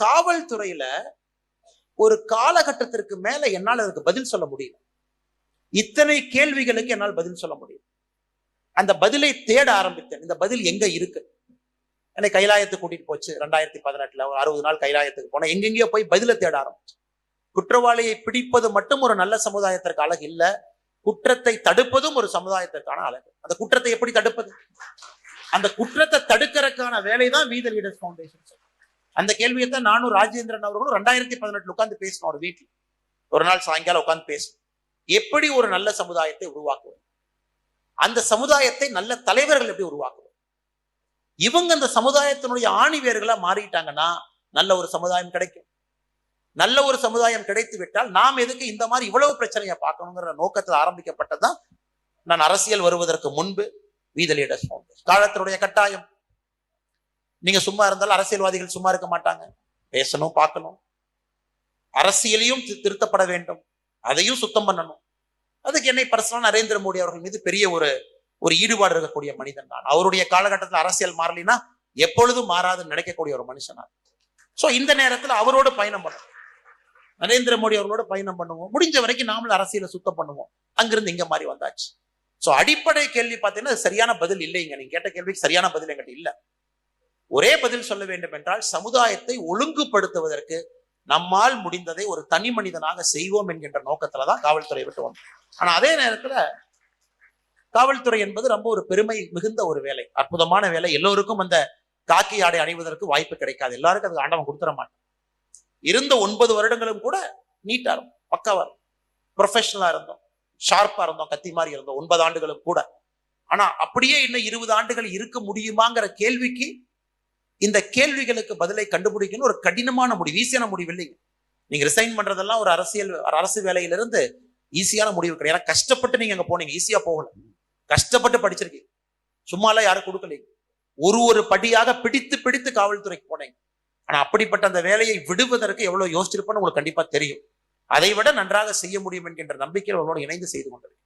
காவல்துறையில ஒரு காலகட்டத்திற்கு மேல என்னால் அதுக்கு பதில் சொல்ல முடியல. இத்தனை கேள்விகளுக்கு என்னால் பதில் சொல்ல முடியும். அந்த பதிலை தேட ஆரம்பித்தேன். இந்த பதில் எங்க இருக்கு? என்னை கைலாயத்துக்கு கூட்டிட்டு போச்சு 2018 ஒரு 60 நாள் கைலாயத்துக்கு போன. எங்கெங்கயோ போய் பதிலை தேட ஆரம்பிச்சு. குற்றவாளியை பிடிப்பது மட்டும் ஒரு நல்ல சமுதாயத்திற்கு அழகு இல்ல, குற்றத்தை தடுப்பதும் ஒரு சமுதாயத்திற்கான அழகு. அந்த குற்றத்தை எப்படி தடுப்பது? அந்த குற்றத்தை தடுக்கிறதுக்கான வேலைதான் வி தி லீடர்ஸ் ஃபவுண்டேஷன். அந்த கேள்வியை தான் நானும் ராஜேந்திரன் அவர்களும் 2018 உட்கார்ந்து பேசணும். ஒரு வீட்டில் ஒரு நாள் சாயங்காலம் உட்கார்ந்து பேசணும். எப்படி ஒரு நல்ல சமுதாயத்தை உருவாக்குவது, அந்த சமுதாயத்தை நல்ல தலைவர்கள் எப்படி உருவாக்குவது. இவங்க அந்த சமுதாயத்தினுடைய ஆணிவேர்களா மாறிட்டாங்கன்னா நல்ல ஒரு சமுதாயம் கிடைக்கும். நல்ல ஒரு சமுதாயம் கிடைத்து விட்டால் நாம் எதுக்கு இந்த மாதிரி இவ்வளவு பிரச்சனையை பார்க்கணுங்கிற நோக்கத்தில் ஆரம்பிக்கப்பட்டதுதான். நான் அரசியல் வருவதற்கு முன்பு வி தி லீடர்ஸ் ஃபவுண்டேஷன். காலத்தினுடைய கட்டாயம். நீங்க சும்மா இருந்தாலும் அரசியல்வாதிகள் சும்மா இருக்க மாட்டாங்க. பேசணும், பார்க்கணும். அரசியலையும் திருத்தப்பட வேண்டும், அதையும் சுத்தம் பண்ணணும். அதுக்கு என்னை பர்சனலா நரேந்திர மோடி அவர்கள் மீது பெரிய ஒரு ஈடுபாடு இருக்கக்கூடிய மனிதன் நான். அவருடைய காலகட்டத்தில் அரசியல் மாறலினா எப்பொழுதும் மாறாதுன்னு நினைக்கக்கூடிய ஒரு மனுஷனா. சோ இந்த நேரத்தில் அவரோடு பயணம் பண்ணுவோம், நரேந்திர மோடி அவர்களோட பயணம் பண்ணுவோம். முடிஞ்ச வரைக்கும் நாமளும் அரசியலை சுத்தம் பண்ணுவோம். அங்கிருந்து இங்க மாதிரி வந்தாச்சு. சோ அடிப்படை கேள்வி பார்த்தீங்கன்னா சரியான பதில் இல்லைங்க. நீங்க கேட்ட கேள்விக்கு சரியான பதில் என்கிட்ட இல்ல. ஒரே பதில் சொல்ல வேண்டும் என்றால், சமுதாயத்தை ஒழுங்குபடுத்துவதற்கு நம்மால் முடிந்ததை ஒரு தனி மனிதனாக செய்வோம் என்கின்ற நோக்கத்துலதான் காவல்துறை விட்டு வந்தோம். ஆனா அதே நேரத்துல காவல்துறை என்பது ரொம்ப ஒரு பெருமை மிகுந்த ஒரு வேலை, அற்புதமான வேலை. எல்லோருக்கும் அந்த காக்கி ஆடை அணிவதற்கு வாய்ப்பு கிடைக்காது. எல்லாருக்கும் அது ஆண்டவன் கொடுத்துட மாட்டான். இருந்த 9 வருடங்களும் கூட நீட்டா இருந்தோம், பக்காவா இருந்தோம், ப்ரொஃபஷனலா இருந்தோம், ஷார்ப்பா இருந்தோம், கத்தி மாதிரி இருந்தோம் 9 ஆண்டுகளும் கூட. ஆனா அப்படியே இன்னும் 20 ஆண்டுகள் இருக்க முடியுமாங்கிற கேள்விக்கு, இந்த கேள்விகளுக்கு பதிலை கண்டுபிடிக்கணும் ஒரு கடினமான முடிவு, ஈஸியான முடிவு இல்லைங்க. நீங்க ரிசைன் பண்றதெல்லாம் ஒரு அரசு வேலையிலிருந்து ஈஸியான முடிவு கிடையாது. கஷ்டப்பட்டு நீங்க அங்க போனீங்க, ஈஸியா போகல. கஷ்டப்பட்டு படிச்சிருக்கீங்க, சும்மாலாம் யாரும் கொடுக்கலீங்க. ஒரு படியாக பிடித்து பிடித்து காவல்துறைக்கு போனீங்க. ஆனா அப்படிப்பட்ட அந்த வேலையை விடுவதற்கு எவ்வளவு யோசிச்சிருப்போன்னு உங்களுக்கு கண்டிப்பா தெரியும். அதை விட நன்றாக செய்ய முடியும் என்கின்ற நம்பிக்கையில் அவர்களோடு இணைந்து செய்து கொண்டிருக்கேன்.